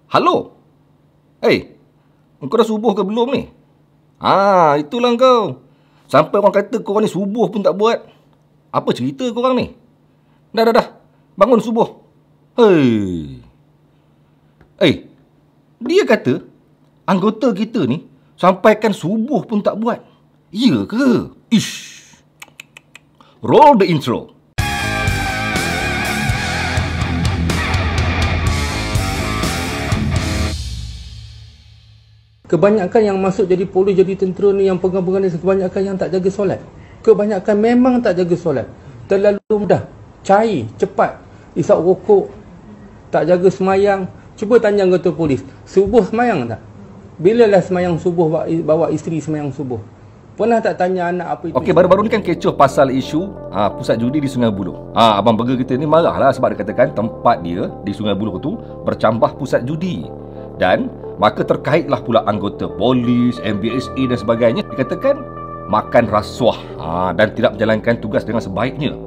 Halo? Engkau dah subuh ke belum ni? Itulah kau. Sampai orang kata korang ni subuh pun tak buat. Apa cerita korang ni? Dah. Bangun subuh. Dia kata anggota kita ni sampaikan subuh pun tak buat. Ya ke? Roll the intro. Kebanyakan yang masuk jadi polis, jadi tentera ni, yang pegang-pegang ni, kebanyakan yang tak jaga solat. Kebanyakan memang tak jaga solat. Terlalu mudah, cair, cepat, isap rokok, tak jaga semayang. Cuba tanya anggota polis, subuh semayang tak? Bilalah semayang subuh, bawa isteri semayang subuh? Pernah tak tanya anak apa itu? Okey, baru-baru ni kan kecoh pasal isu pusat judi di Sungai Buloh. Abang burger kita ni marah lah sebab dia katakan tempat dia di Sungai Buloh tu bercambah pusat judi. Dan maka terkaitlah pula anggota polis, MBSA dan sebagainya dikatakan makan rasuah dan tidak menjalankan tugas dengan sebaiknya.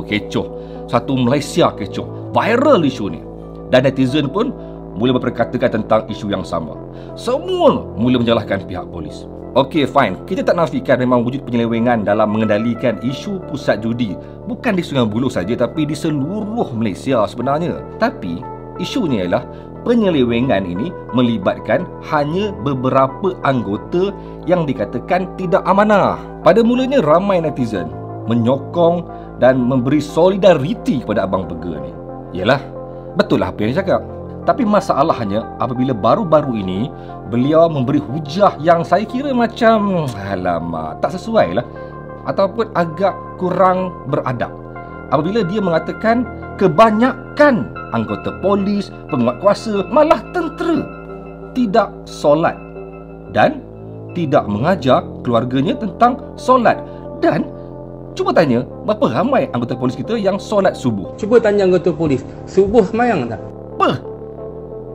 Kecoh. Satu Malaysia kecoh. Viral isu ni. Dan netizen pun mula berperkatakan tentang isu yang sama. Semua mula menyalahkan pihak polis. Okey, fine. Kita tak nafikan memang wujud penyelewengan dalam mengendalikan isu pusat judi. Bukan di Sungai Buloh saja, tapi di seluruh Malaysia sebenarnya. Tapi isu ni ialah penyelewengan ini melibatkan hanya beberapa anggota yang dikatakan tidak amanah. Pada mulanya ramai netizen menyokong dan memberi solidariti kepada Abang Burger ni. Yalah, betul lah apa yang dia cakap. Tapi masalahnya apabila baru-baru ini beliau memberi hujah yang saya kira macam alamak, tak sesuai lah ataupun agak kurang beradab. Apabila dia mengatakan kebanyakan anggota polis, penguatkuasa, malah tentera tidak solat dan tidak mengajar keluarganya tentang solat. Dan cuba tanya, berapa ramai anggota polis kita yang solat subuh? Cuba tanya anggota polis, subuh semayang tak?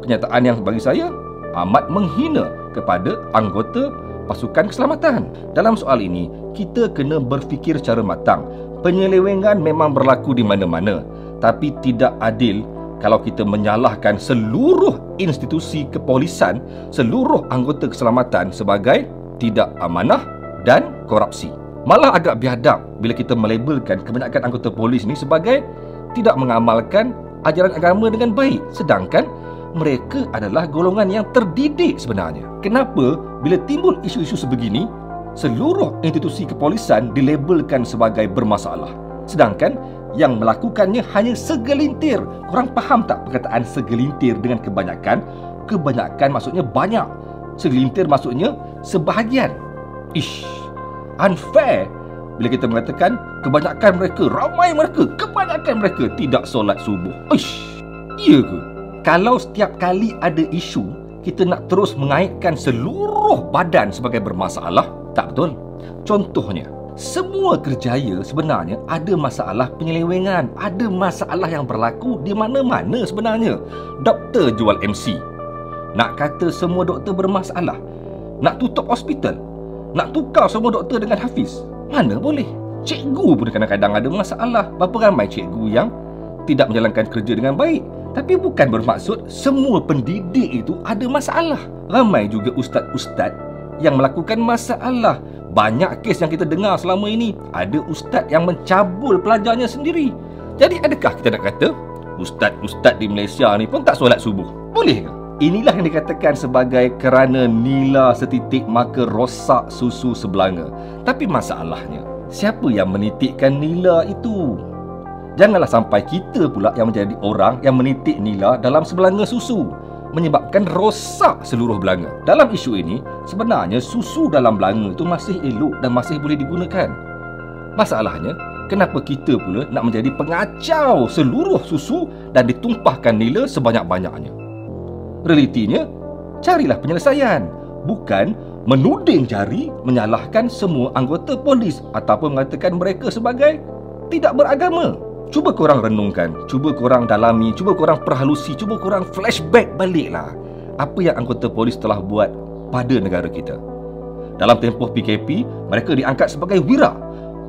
Kenyataan yang bagi saya amat menghina kepada anggota pasukan keselamatan. Dalam soal ini, kita kena berfikir secara matang. Penyelewengan memang berlaku di mana-mana, tapi tidak adil kalau kita menyalahkan seluruh institusi kepolisan, seluruh anggota keselamatan sebagai tidak amanah dan korupsi. Malah agak biadab bila kita melabelkan kebanyakan anggota polis ni sebagai tidak mengamalkan ajaran agama dengan baik, sedangkan mereka adalah golongan yang terdidik sebenarnya. Kenapa bila timbul isu-isu sebegini, seluruh institusi kepolisan dilabelkan sebagai bermasalah, sedangkan yang melakukannya hanya segelintir? Korang faham tak perkataan segelintir dengan kebanyakan? Kebanyakan maksudnya banyak, segelintir maksudnya sebahagian. Unfair bila kita mengatakan kebanyakan mereka, ramai mereka, kebanyakan mereka tidak solat subuh. Iya ke? Kalau setiap kali ada isu, kita nak terus mengaitkan seluruh badan sebagai bermasalah, tak betul. Contohnya, semua kerjaya sebenarnya ada masalah penyelewengan, ada masalah yang berlaku di mana-mana sebenarnya. Doktor jual MC, nak kata semua doktor bermasalah, nak tutup hospital, nak tukar semua doktor dengan hafiz, mana boleh. Cikgu pun kadang-kadang ada masalah. Berapa ramai cikgu yang tidak menjalankan kerja dengan baik. Tapi bukan bermaksud semua pendidik itu ada masalah. Ramai juga ustaz-ustaz yang melakukan masalah. Banyak kes yang kita dengar selama ini, ada ustaz yang mencabul pelajarnya sendiri. Jadi adakah kita nak kata ustaz-ustaz di Malaysia ni pun tak solat subuh? Boleh ke? Inilah yang dikatakan sebagai kerana nila setitik maka rosak susu sebelanga. Tapi masalahnya, siapa yang menitikkan nila itu? Janganlah sampai kita pula yang menjadi orang yang menitik nila dalam sebelanga susu, menyebabkan rosak seluruh belanga. Dalam isu ini, sebenarnya susu dalam belanga itu masih elok dan masih boleh digunakan. Masalahnya, kenapa kita pula nak menjadi pengacau seluruh susu dan ditumpahkan nila sebanyak-banyaknya? Realitinya, carilah penyelesaian, bukan menuding jari menyalahkan semua anggota polis ataupun mengatakan mereka sebagai tidak beragama. Cuba korang renungkan, cuba korang dalami, cuba korang perhalusi, cuba korang flashback baliklah apa yang anggota polis telah buat pada negara kita. Dalam tempoh PKP, mereka diangkat sebagai wira.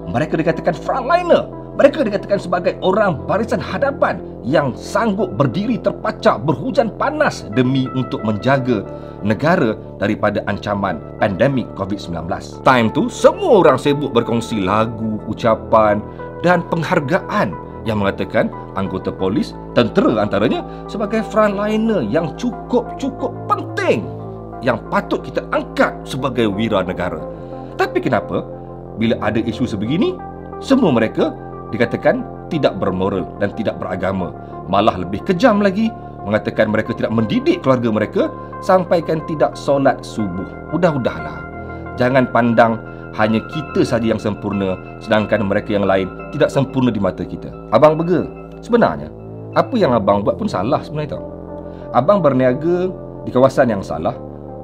Mereka dikatakan frontliner. Mereka dikatakan sebagai orang barisan hadapan yang sanggup berdiri terpacak berhujan panas demi untuk menjaga negara daripada ancaman pandemik COVID-19. Time tu, semua orang sibuk berkongsi lagu, ucapan dan penghargaan yang mengatakan anggota polis, tentera antaranya sebagai frontliner yang cukup penting yang patut kita angkat sebagai wira negara. Tapi kenapa bila ada isu sebegini, semua mereka dikatakan tidak bermoral dan tidak beragama, malah lebih kejam lagi mengatakan mereka tidak mendidik keluarga mereka sampaikan tidak solat subuh. Udahlah, jangan pandang hanya kita saja yang sempurna sedangkan mereka yang lain tidak sempurna di mata kita. Abang Burger, sebenarnya apa yang abang buat pun salah sebenarnya tau. Abang berniaga di kawasan yang salah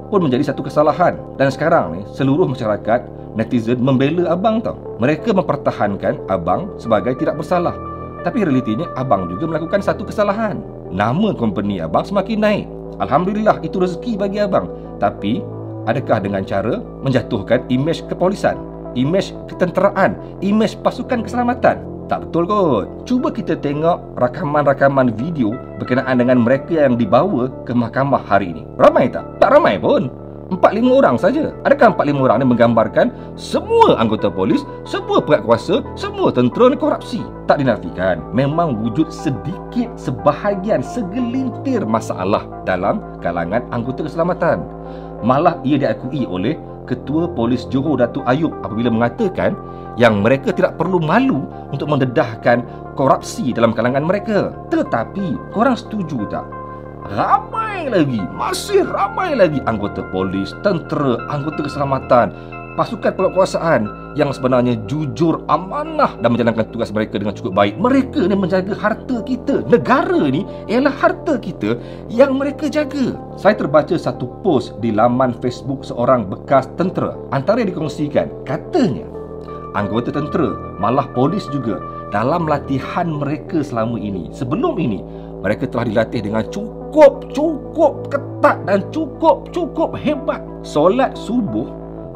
pun menjadi satu kesalahan, dan sekarang ni seluruh masyarakat netizen membela abang tau. Mereka mempertahankan abang sebagai tidak bersalah, tapi realitinya abang juga melakukan satu kesalahan. Nama company abang semakin naik. Alhamdulillah, itu rezeki bagi abang. Tapi adakah dengan cara menjatuhkan imej kepolisan, imej ketenteraan, imej pasukan keselamatan? Tak betul kot. Cuba kita tengok rakaman-rakaman video berkenaan dengan mereka yang dibawa ke mahkamah hari ini. Ramai tak? Tak ramai pun. 4-5 orang saja. Adakah 4-5 orang ini menggambarkan semua anggota polis, semua pihak kuasa, semua tentera ni korupsi? Tak dinafikan, memang wujud sedikit, sebahagian, segelintir masalah dalam kalangan anggota keselamatan. Malah ia diakui oleh Ketua Polis Johor Datuk Ayub apabila mengatakan yang mereka tidak perlu malu untuk mendedahkan korupsi dalam kalangan mereka. Tetapi korang setuju tak? Ramai lagi, masih ramai lagi anggota polis, tentera, anggota keselamatan, pasukan penguasaan yang sebenarnya jujur, amanah dan menjalankan tugas mereka dengan cukup baik. Mereka ni menjaga harta kita. Negara ni ialah harta kita yang mereka jaga. Saya terbaca satu post di laman Facebook seorang bekas tentera. Antara yang dikongsikan, katanya anggota tentera, malah polis juga, dalam latihan mereka selama ini, sebelum ini, mereka telah dilatih dengan cukup ketat dan cukup hebat. Solat subuh,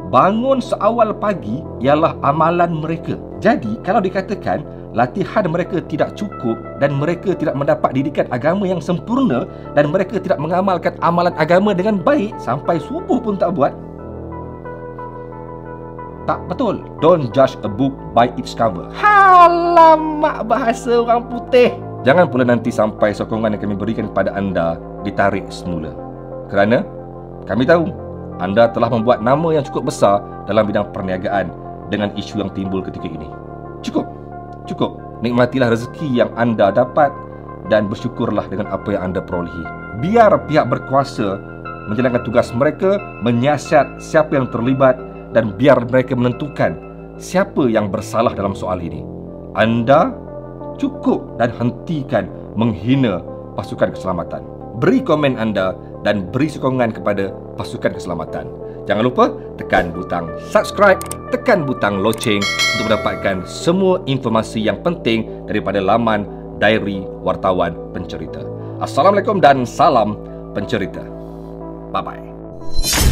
bangun seawal pagi ialah amalan mereka. Jadi kalau dikatakan latihan mereka tidak cukup dan mereka tidak mendapat didikan agama yang sempurna dan mereka tidak mengamalkan amalan agama dengan baik sampai subuh pun tak buat, tak betul. Don't judge a book by its cover. Halamak, bahasa orang putih. Jangan pula nanti sampai sokongan yang kami berikan kepada anda ditarik semula. Kerana kami tahu anda telah membuat nama yang cukup besar dalam bidang perniagaan dengan isu yang timbul ketika ini. Cukup. Nikmatilah rezeki yang anda dapat dan bersyukurlah dengan apa yang anda perolehi. Biar pihak berkuasa menjalankan tugas mereka, menyiasat siapa yang terlibat dan biar mereka menentukan siapa yang bersalah dalam soal ini. Anda cukup dan hentikan menghina pasukan keselamatan. Beri komen anda dan beri sokongan kepada pasukan keselamatan. Jangan lupa tekan butang subscribe, tekan butang loceng untuk mendapatkan semua informasi yang penting daripada laman Diary Wartawan Pencerita. Assalamualaikum dan salam pencerita. Bye-bye.